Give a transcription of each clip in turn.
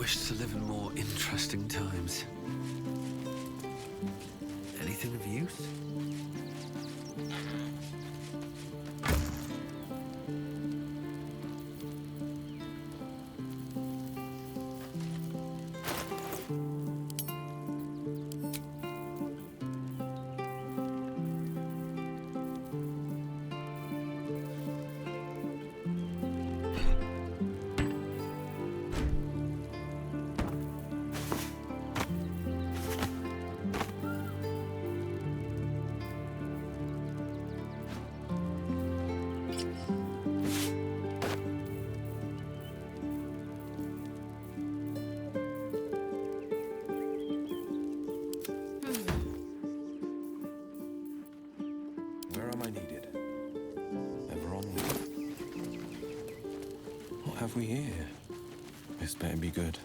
wish to live in more interesting times. Anything of use? Where am I needed? Ever on leave? What have we here? This better be good.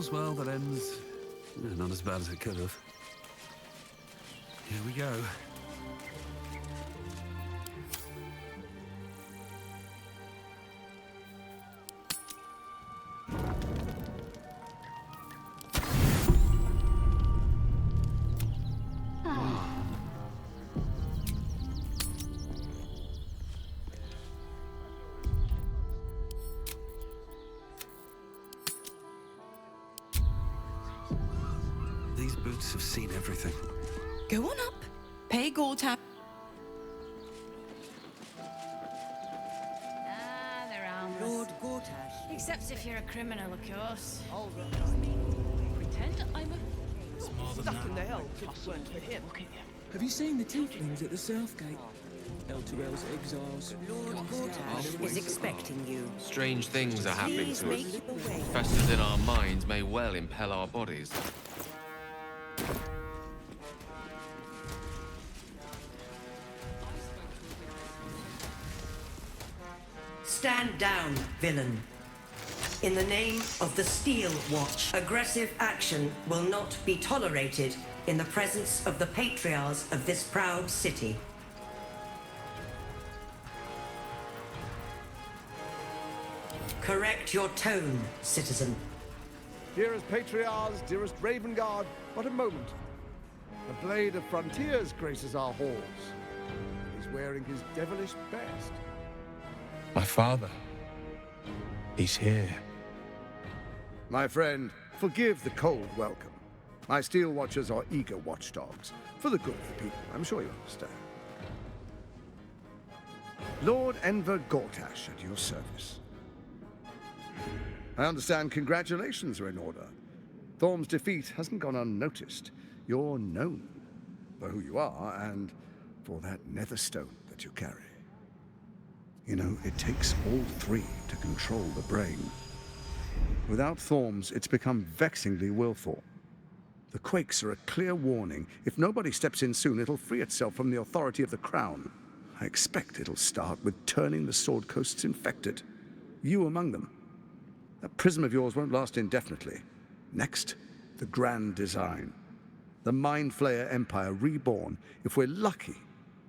all's well that ends not as bad as it could have. Here we go. These boots have seen everything. Go on up. Pay Gortab. Ah, they're harmless. Lord Gortash. Except if you're a criminal, of course. All right. Pretend I'm a... Stuck in the hell if it weren't for him. Have you seen the tieflings at the south gate? L2L's exiles. Lord Gortash is expecting you. Strange things are happening Please to make us. your way. Festers in our minds may well impel our bodies. Stand down, villain. In the name of the Steel Watch, aggressive action will not be tolerated in the presence of the patriarchs of this proud city. Correct your tone, citizen. Dearest Patriarchs, dearest Raven Guard, what a moment. The blade of frontiers graces our halls. He's wearing his devilish best. My father. He's here. My friend, forgive the cold welcome. My Steel Watchers are eager watchdogs, for the good of the people, I'm sure you understand. Lord Enver Gortash at your service. I understand congratulations are in order. Thorm's defeat hasn't gone unnoticed. You're known for who you are and for that netherstone that you carry. You know, it takes all three to control the brain. Without Thorms, it's become vexingly willful. The quakes are a clear warning. If nobody steps in soon, it'll free itself from the authority of the crown. I expect it'll start with turning the Sword Coasts infected. You among them. That prism of yours won't last indefinitely. Next, the grand design. The Mind Flayer Empire reborn. If we're lucky,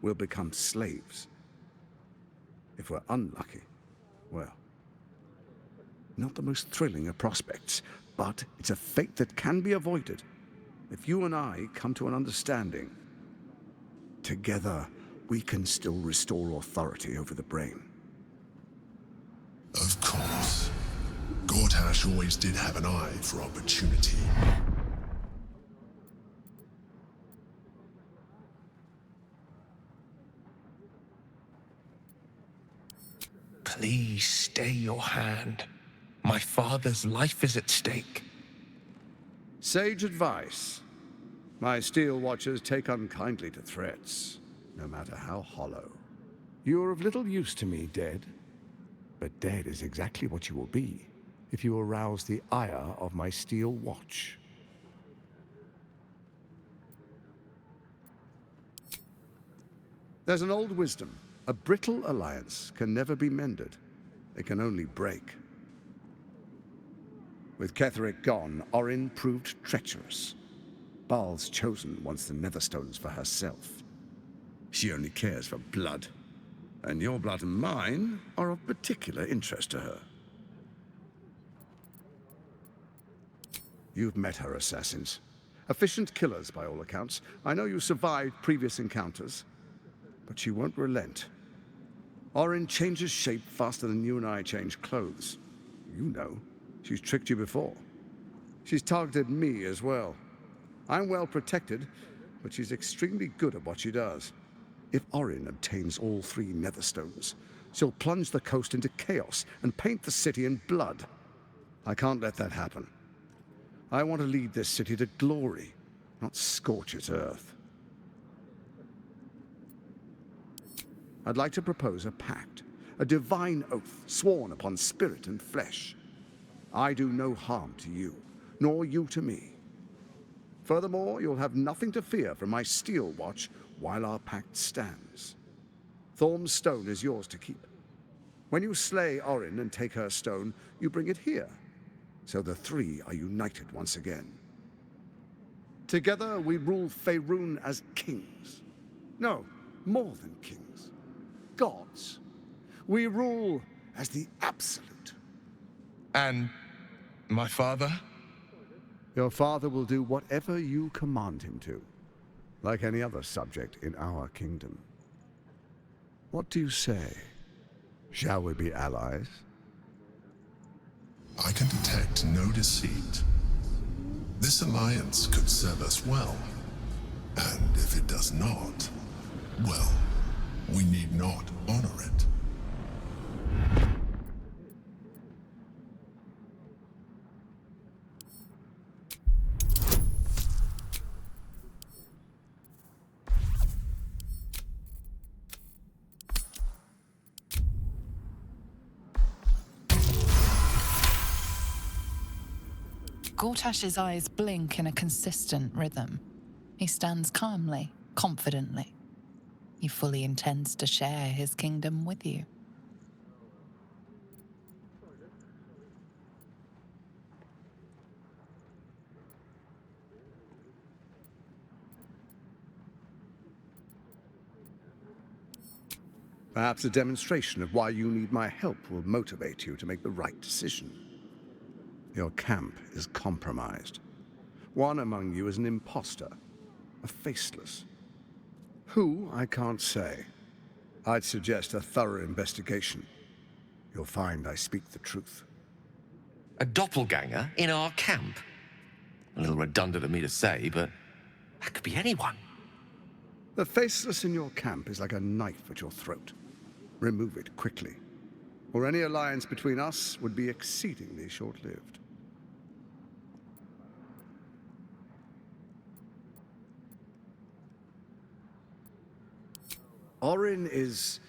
we'll become slaves. If we're unlucky, well, not the most thrilling of prospects, but it's a fate that can be avoided if you and I come to an understanding. Together, we can still restore authority over the brain. Of course. Gortash always did have an eye for opportunity. Please stay your hand. My father's life is at stake. Sage advice. My Steel Watchers take unkindly to threats, no matter how hollow. You're of little use to me, dead. But dead is exactly what you will be if you arouse the ire of my Steel Watch. There's an old wisdom. A brittle alliance can never be mended. It can only break. With Ketheric gone, Orin proved treacherous. Baal's chosen wants the Netherstones for herself. She only cares for blood. And your blood and mine are of particular interest to her. You've met her assassins. Efficient killers, by all accounts. I know you survived previous encounters. But she won't relent. Orin changes shape faster than you and I change clothes. You know. She's tricked you before. She's targeted me as well. I'm well protected, but she's extremely good at what she does. If Orin obtains all three Netherstones, she'll plunge the coast into chaos and paint the city in blood. I can't let that happen. I want to lead this city to glory, not scorch its earth. I'd like to propose a pact, a divine oath sworn upon spirit and flesh. I do no harm to you, nor you to me. Furthermore, you'll have nothing to fear from my Steel Watch while our pact stands. Thorm's stone is yours to keep. When you slay Orin and take her stone, you bring it here. so the three are united once again. Together we rule Faerun as kings. No, more than kings. Gods. We rule as the Absolute. And my father? Your father will do whatever you command him to, like any other subject in our kingdom. What do you say? Shall we be allies? I can detect no deceit. This alliance could serve us well. And if it does not, well, we need not honor it. Gortash's eyes blink in a consistent rhythm. He stands calmly, confidently. He fully intends to share his kingdom with you. Perhaps a demonstration of why you need my help will motivate you to make the right decision. Your camp is compromised. One among you is an imposter, a faceless. Who, I can't say. I'd suggest a thorough investigation. You'll find I speak the truth. A doppelganger in our camp? A little redundant of me to say, but that could be anyone. The faceless in your camp is like a knife at your throat. Remove it quickly, or any alliance between us would be exceedingly short-lived. Orin is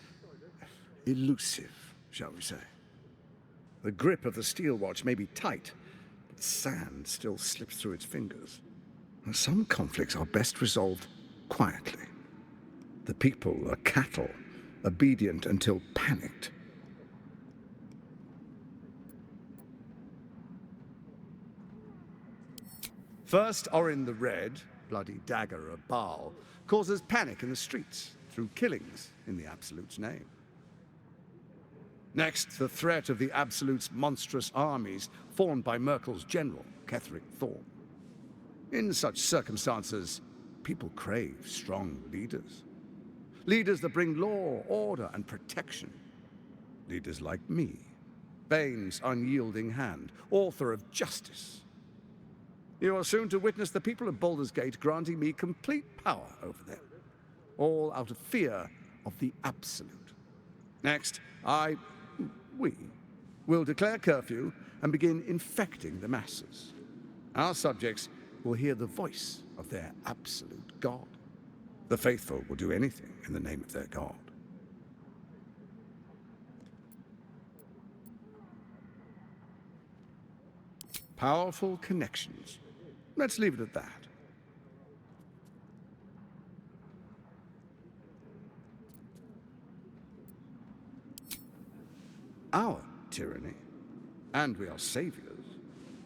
elusive, shall we say. The grip of the steel watch may be tight, but sand still slips through its fingers. Some conflicts are best resolved quietly. The people are cattle, obedient until panicked. First, Orin the Red, bloody dagger of Baal, causes panic in the streets through killings in the Absolute's name. Next, the threat of the Absolute's monstrous armies formed by Merkel's general, Ketheric Thorm. In such circumstances, people crave strong leaders. Leaders that bring law, order, and protection. Leaders like me, Bane's unyielding hand, author of justice. You are soon to witness the people of Baldur's Gate granting me complete power over them, all out of fear of the Absolute. Next, we, will declare curfew and begin infecting the masses. Our subjects will hear the voice of their absolute God. The faithful will do anything in the name of their God. Powerful connections. Let's leave it at that. Our tyranny, and we are saviors,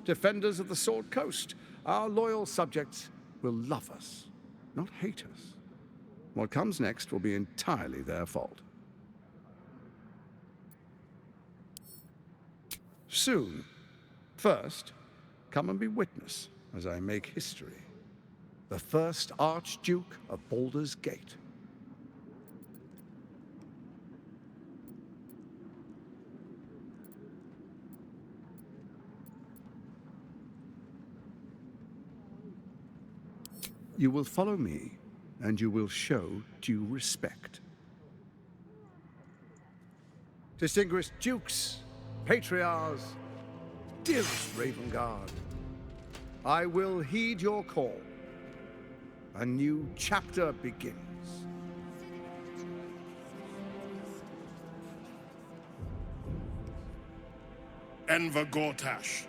defenders of the Sword Coast. Our loyal subjects will love us, not hate us. What comes next will be entirely their fault. Soon. First, come and be witness as I make history. The first Archduke of Baldur's Gate. You will follow me, and you will show due respect. Distinguished dukes, patriarchs, dearest Ravengard, I will heed your call. A new chapter begins. Enver Gortash,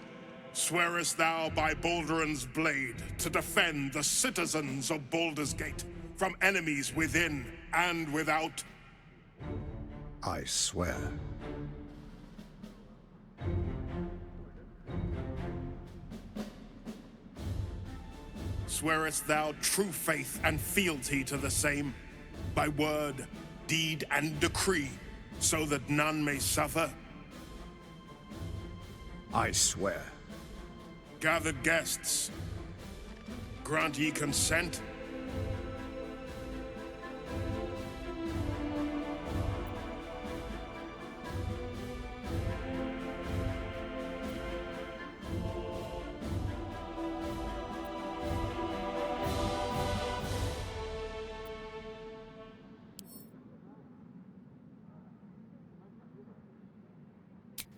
swearest thou by Balduran's blade to defend the citizens of Baldur's Gate from enemies within and without? I swear. Swearest thou true faith and fealty to the same, by word, deed, and decree, so that none may suffer? I swear. Gathered guests, grant ye consent?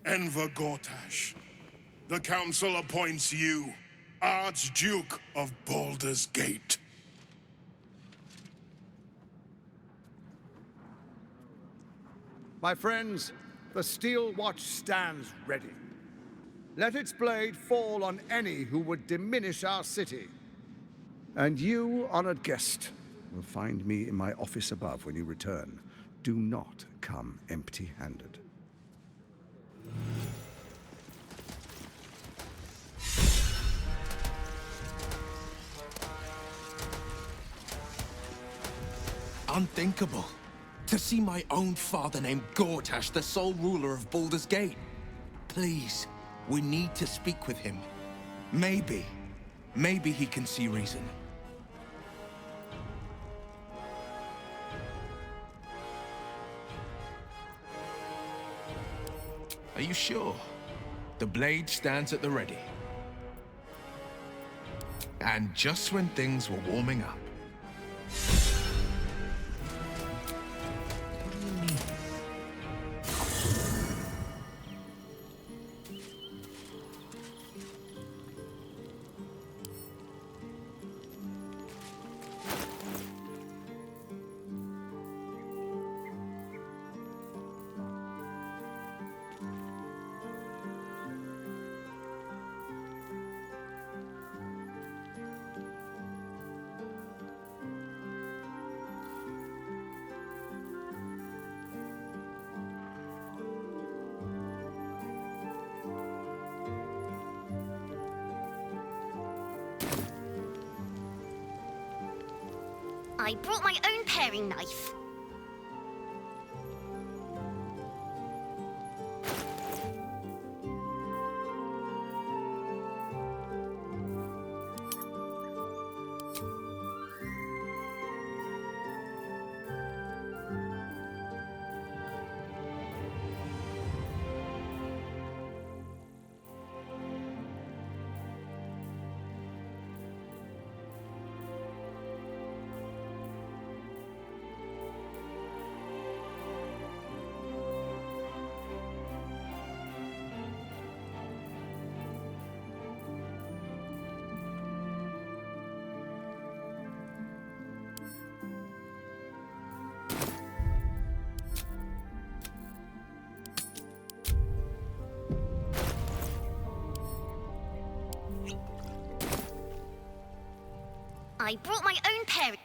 Enver Gortash, the Council appoints you Archduke of Baldur's Gate. My friends, the Steel Watch stands ready. Let its blade fall on any who would diminish our city. And you, honored guest, will find me in my office above when you return. Do not come empty-handed. Unthinkable. To see my own father named Gortash, the sole ruler of Baldur's Gate. Please, we need to speak with him. Maybe he can see reason. Are you sure? The blade stands at the ready. And just when things were warming up. I brought my own paring knife. I brought my own paring.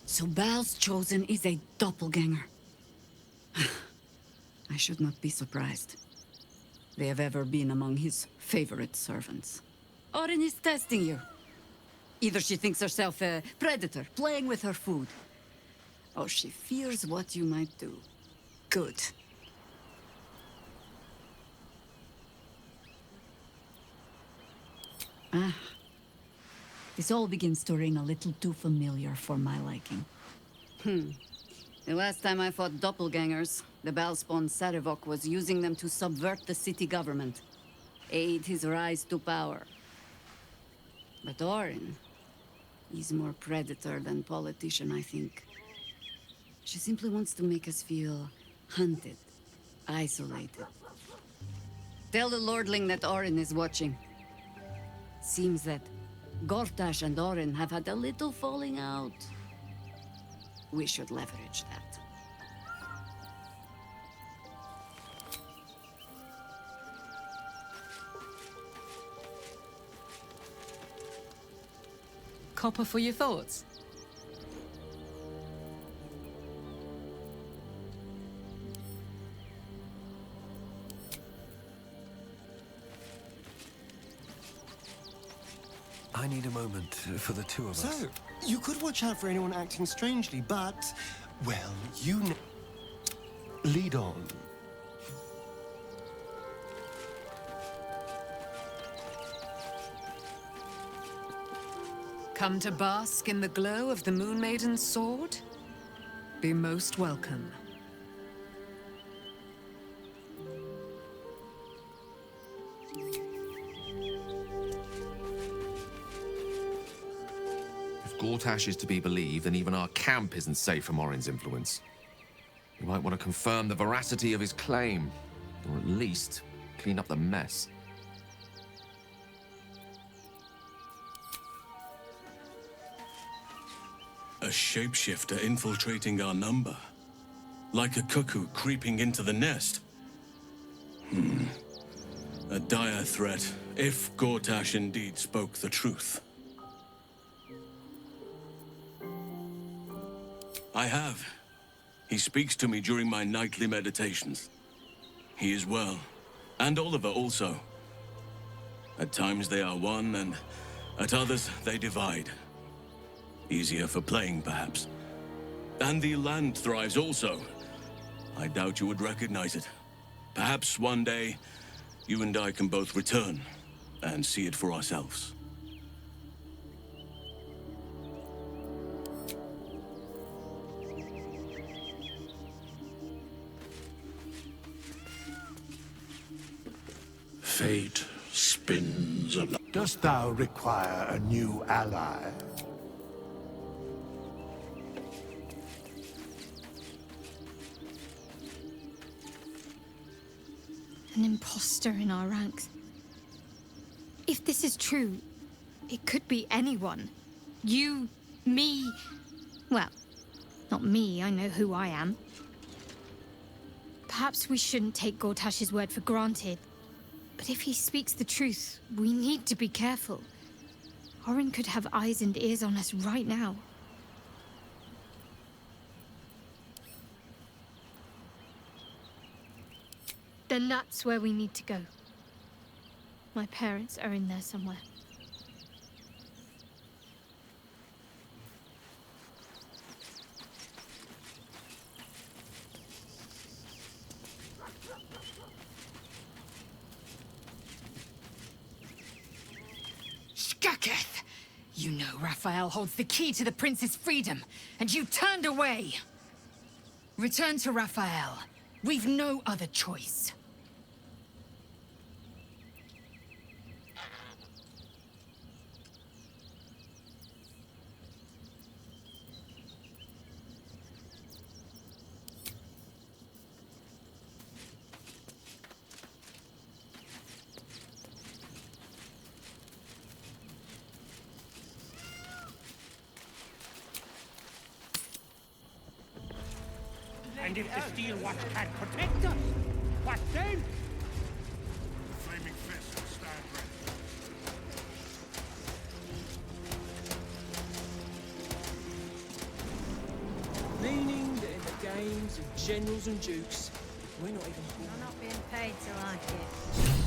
So Baal's chosen is a doppelganger. I should not be surprised. They have ever been among his favorite servants. Orin is testing you. Either she thinks herself a predator, playing with her food, or she fears what you might do. Good. Ah. This all begins to ring a little too familiar for my liking. The last time I fought doppelgangers, the Baalspawn Sarevok was using them to subvert the city government, aid his rise to power. But Orin, he's more predator than politician, I think. She simply wants to make us feel hunted, isolated. Tell the Lordling that Orin is watching. Seems that Gortash and Orin have had a little falling out. We should leverage that. copper for your thoughts? I need a moment for the two of us. So, you could watch out for anyone acting strangely, but, well, lead on. Come to bask in the glow of the Moon Maiden's sword? Be most welcome. If Gortash is to be believed, then even our camp isn't safe from Orin's influence. We might want to confirm the veracity of his claim, or at least clean up the mess. A shapeshifter infiltrating our number. Like a cuckoo creeping into the nest. A dire threat, if Gortash indeed spoke the truth. I have. He speaks to me during my nightly meditations. He is well, and Oliver also. At times they are one, and at others they divide. Easier for playing, perhaps. And the land thrives also. I doubt you would recognize it. Perhaps one day, you and I can both return and see it for ourselves. Fate spins along. Dost thou require a new ally? An imposter in our ranks. If this is true, it could be anyone. You, me... Well, not me, I know who I am. Perhaps we shouldn't take Gortash's word for granted. But if he speaks the truth, we need to be careful. Orin could have eyes and ears on us right now. Then that's where we need to go. My parents are in there somewhere. Skaketh! You know Raphael holds the key to the prince's freedom, and you turned away! Return to Raphael. We've no other choice. And if the Steel Watch can't protect us, what then? Flaming fist will stand ready. Meaning that in the games of generals and dukes, we're not even... You're not being paid to like it.